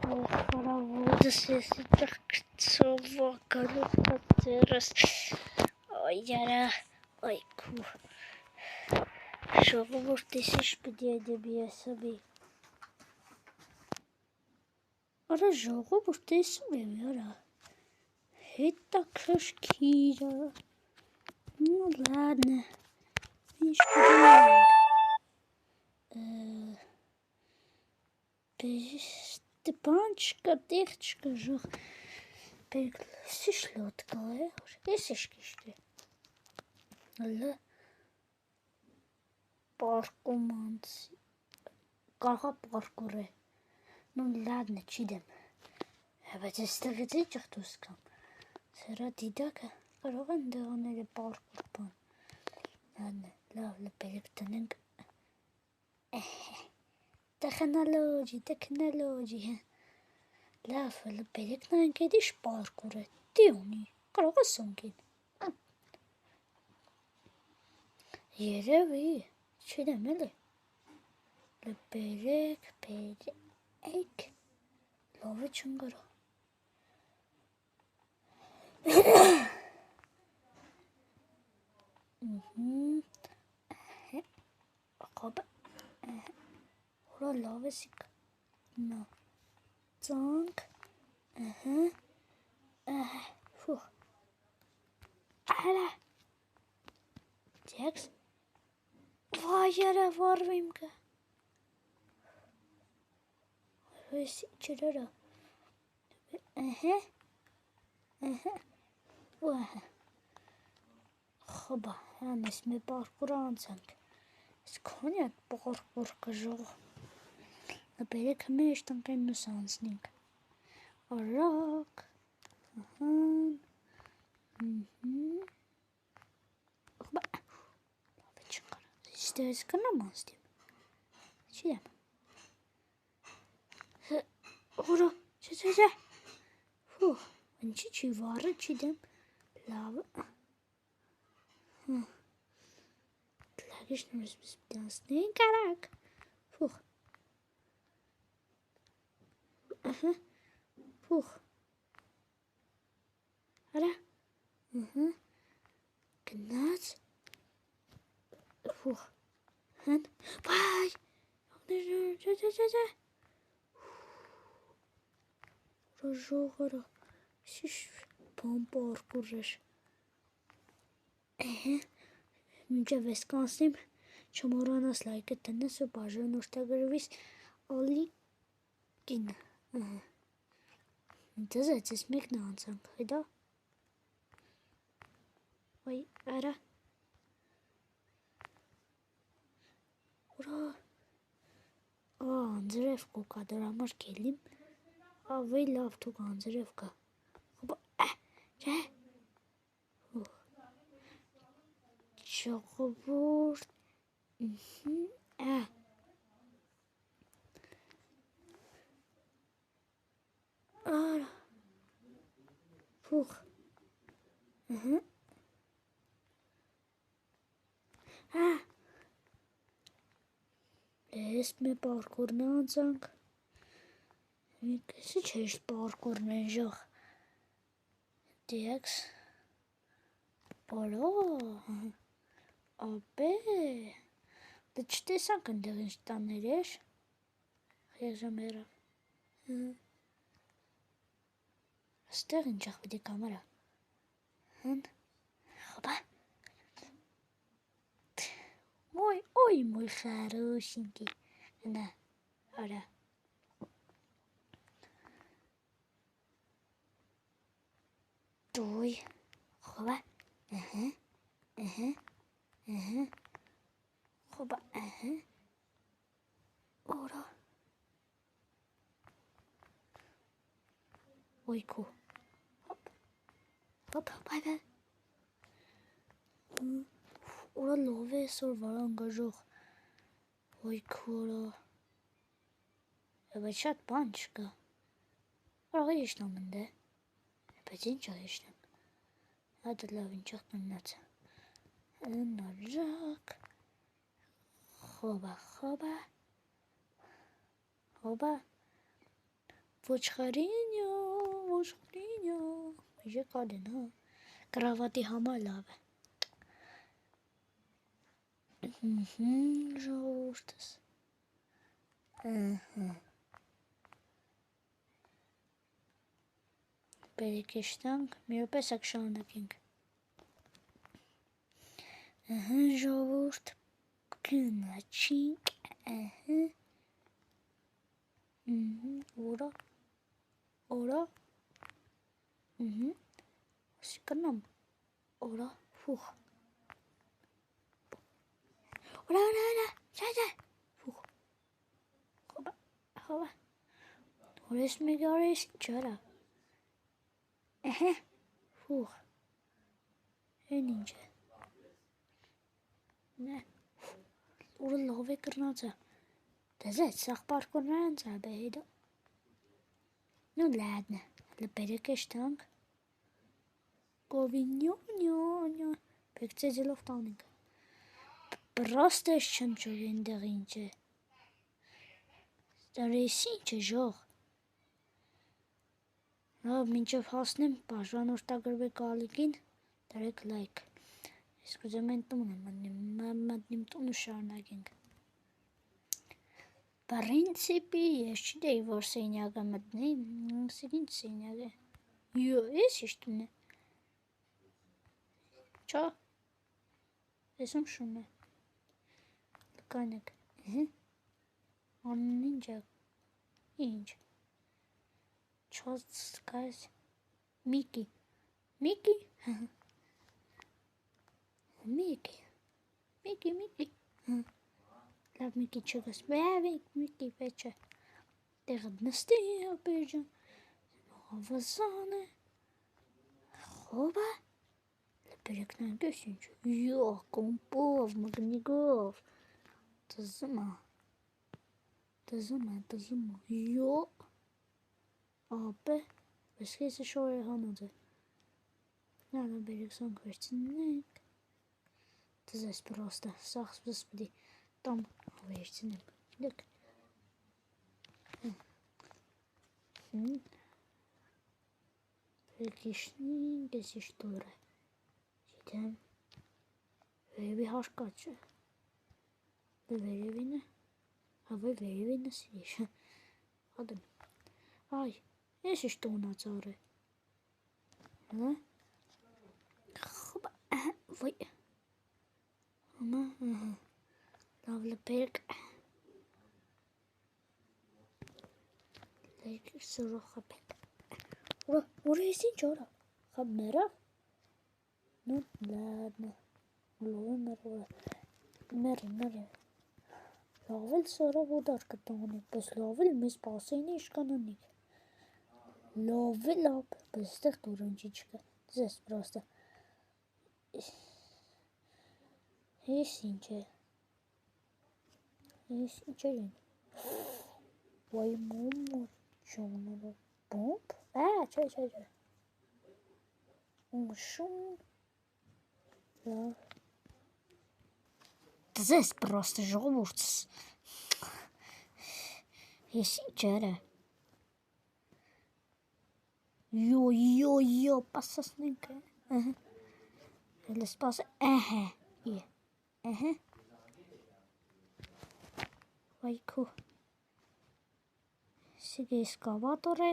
Խարավոդս ես իդեղ կծովակալով կատերս այյարա այքու ժողովուրդ էսիշ պդի ադեբի ասաբի արա ժողովուրդ էսում եմ արա հետաքրքիր ну ладно видишь Степанчика, Тихчика, жох. Перегласишь лодка, если шкишки. Алло. Паркуманс. Кага паркуре. Ну ладно, чидем. Բայց այստեղ էի ճխտուսկամ։ Սրա դիդակը կարող են դեղաները պարկուր բան։ Ладно, լավ, լպերեք տնենք։ Տեխնոլոգի։ Լավ, լպերեք նայենք էդի շպարկուր է։ Դի ունի, կարող է սունկին։ Երևի, չիդեմ էլի։ Լպերեք, պերեք, լավը չն գարա։ Աղաբը, ուրա լավ էսիք, նա, ծանք, ֆուխ, ալա, տեքս, վայարա վարվիմ կը, վեսի չրորա, խոբա, անես մի պարկուրա անցանք, ես քոնյակ պարկուր կժող, նպերեք մեջ տնկեն նուս անցնինք, արակ, խոբա, լավ է չնկարա, իստեղ ես կնամ անցնիմ, չիդեմ, ուրա, չէ, ֆուխ, ընչի չի վարը չիդեմ, լավ, Լագիշն ուրս բիս բդանսնեին կարակ, ֆուխ, ֆուխ, արա, գնաց, ֆուխ, հն, վայ, ուրա ժողորա, շիշ բան պարկուր էր, մինչև ես կանցնիմ, չմորանաս լայկը տնես ու բաժան ուշտագրվիս ալի կինը, դզեց ես մեկն անցանք, հետա, այ, արա, ուրա, անձրև կուկա դր համար կելիմ, ավեի լավ թուկ անձրև կա, խոբա, չէ, ժողովուրդ, արա, ֆուխ, ես մի պարկուրն անցանք, մի կեսի չեշտ պարկուրն են ժող, դիեքս, բոլո, ապե, դե չտեսանք ընդեղ ինչ տաներ էր, խեժամերա, աստեղ ինչախ վիդի կամարա, խոբա, ой, мой хорошенький, на, ара, той, хоба, хоба, ора, ойку, хоп, бай, ора լով է սոր վարան գժող, ойку, ора, բայց շատ բան չկա, աղի իշնամ ընդե, բայց ինչ աղիշնեմ, հատը լավ ինչախ տննաց, նարակ, Հոբա, ոչխարինյա, իժե կալեն, հա, կրավատի համար լավ է, ժողովուրդս, բերեք եշտանք, մի րոպե սակ շարունակենք, ժողովուրդ, գնաչինք, Օրա, ասի կնամ, օրա, ֆուխ, օրա, շայջա, ֆուխ, հովա, օրես մեկ արես ինչարա, ֆուխ, են ինչ է, նե, օրը լավ է կրնացա, դեզեց, սաղ պարկորնարան ծաբե հետո, նու լադնը, լպերեք էշտանք, գովինյո, պեք ծեզելով տանենք, պրաստ ես չեմ ճոր ենդեղ ինչ է, ստարես ինչ է ժող, լավ մինչև հասնեմ, բաժանորդագրվեք ալիքին, դարեք լայք, ես կուզեմ են տուն եմ մտնիմ տունը շարնագենք, Պրինցիպի ես չդեի, որ սենյակը մտնի, սիր ինչ սենյակ է, ես իշտուն է, չա, ես ում շուն է, լկանեք, անուն ինչ է, ինչ, չոց կայս, միկի, լավ միկի չգս, բավիկ միկի պեչը, տեղդ նստի ապերջան, հավազան է, խոբա, լպերեք նանկես ինչ, կոմպով, մգնիգով, տզում է, ապե, բես կեսը շոր է հանոց է, նալա բերեք սանք վերցնենք, տզես պրոստը, սաղս բսպդի, Tam վերցնեմ, դեք, Պրեկիշնին ես իշտոր է, չիտեմ, վերևի հարկաչ է, վերևին է, հավայ վերևին է սիրիշ, հադեմ, այ, ես իշտոնաց ար է, խոբա, վայ, լավ լպերք, լեք սորող խապեք, որը ես ինչ արա, խապ մերավ, նու լադնը, լովը մերի, լավ էլ սորող ուդար կտանիք, բս լավ էլ մեզ պասեին իշկանանիք, լավ էլ ապ, բս ստեղ դուրանջի չկա, ձեզ պրոստը, ես ինչ է, Ես ինչ են, վայ մոմո ճոնը, բոմբ, չէ, ումշուն, լավ, դզես պրոստը ժողովուրդս, ես ինչ արա, Yo, pasasnենք է, հելը սպասը, Վայքու, սիգե իսկավատոր է,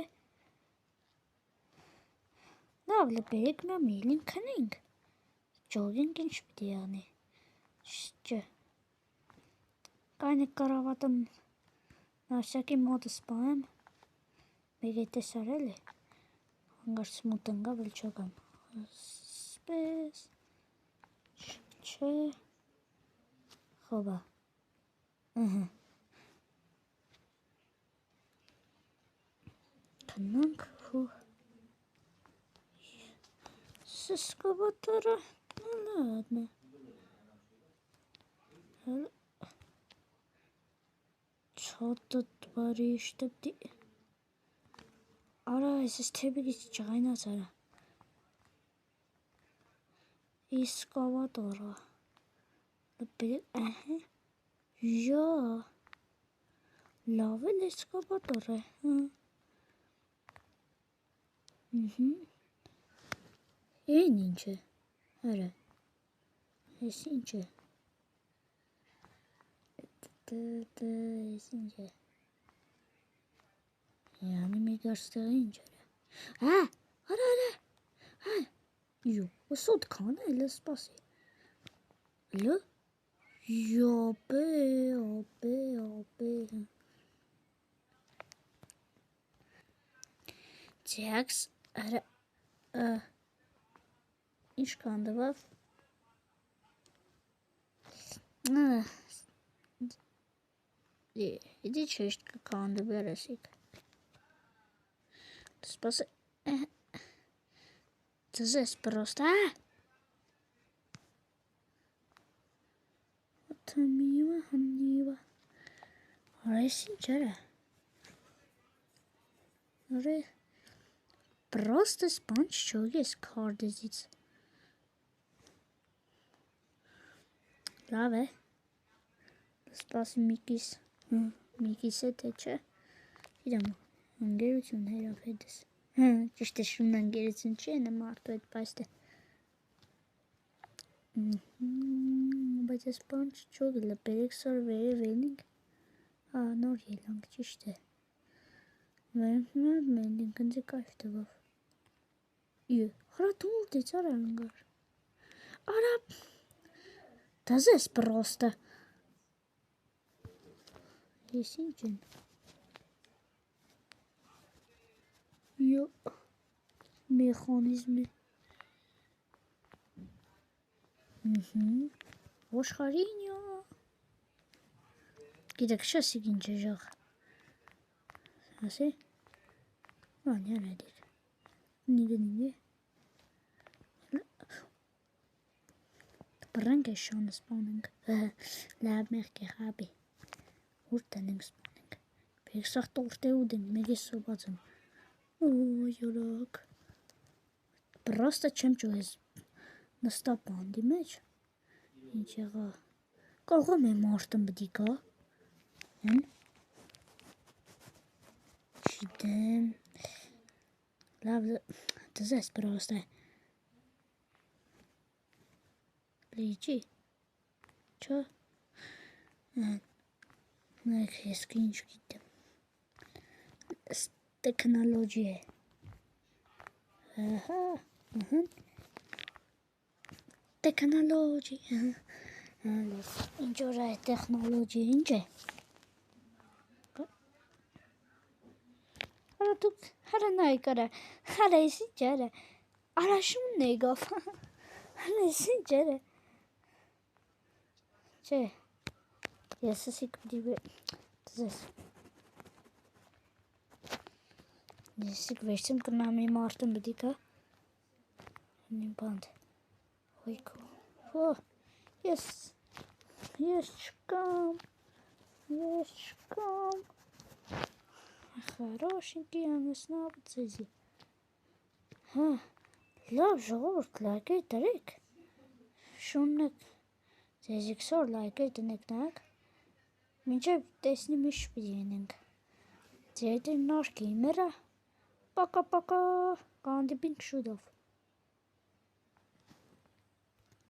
լավ լպերեք նա միլին կնենք, ճոգենք ինչ պիտի անի, չճը, կայն է կարավատը նավսյակի մոտը սպայեմ, մեկ է տեսարել է, հանգար սմութ ընգա վել չոգամ, սպես, չէ, խոբա, Քնանք, Սկավատարը, լադնը, չոտը տվարի իշտպտի, արա, ես թեբիգից չղայնաց արա, Սկավատարը, լպերեք, Յա, լավ էլ էսկավատոր է, Էն ինչ է, հəրə, ես ինչ է, ես ինչ է, Յանի մի գարստեղը ինչ էր, հəրə, յո, սոտ քան է, լը սպասի, լը, յոպե, Ձեքս, հəրə, ինչ կանդվավ, Иди честь кандыб ярасик. Спас. Ты здесь просто. Вот мило. Рейсин чара. Просто спанч чогес кардезиц. Լավ է, սպասի Միկիս է թե չէ, իրամ, ընգերություն հերավ հետս, ճիշտ է շունն ընգերություն չի են մարդու հետ պայստ է, բայց ես պանչ չոգ լը բերեք սոր վերը վելինք, նոր ելանք ճիշտ է, մենինք ընձի կայվ տվավ, հրա դուր դեց արա ընգար, արա, Да здесь просто. Есть инжен. Ё. Механизмы. Ոշխարինյա. Գիտեք շասիկ ինչ է ժաղ. Ասի. Անյան էդիր. Նիգը. Բրանք է շանը սպանենք, լավ մեղք է խաբի, ուր տնենք սպանենք, բերք սաղ տորտ է ուդենք, մեկ է սոբած եմ, յորակ, պրաստը չեմ ճո ես նստա բանդի մեջ, ինչ եղա, կողում է մարդն բդի կա, չիդեմ, լավ, դզես պրաստ է, Լիջի, չո, նայք ես կինչ գիտեմ, տեքնոլոգի է, տեքնոլոգի, ինչ որ է տեքնոլոգի, ինչ է, արա դուք, հարա նայք արա, հարա ես ինչ արա, արա շունն է գավ, հարա ես ինչ արա, Չէ, ես ասիկ վերցեմ կնամի մարդն բդի կա, նիմ բանդ, հոյքո, ես չկամ, Хорошенький, անասնավ ձեզի, լավ ժողորդ լայք է տրեք, շուննեք, Ձեզի քսոր լայք է տնեք նայք, մինչև տեսնի միշտ պիտի ենենք, ձեր նարկի մերա, պակա, կանդիպինք շուտով։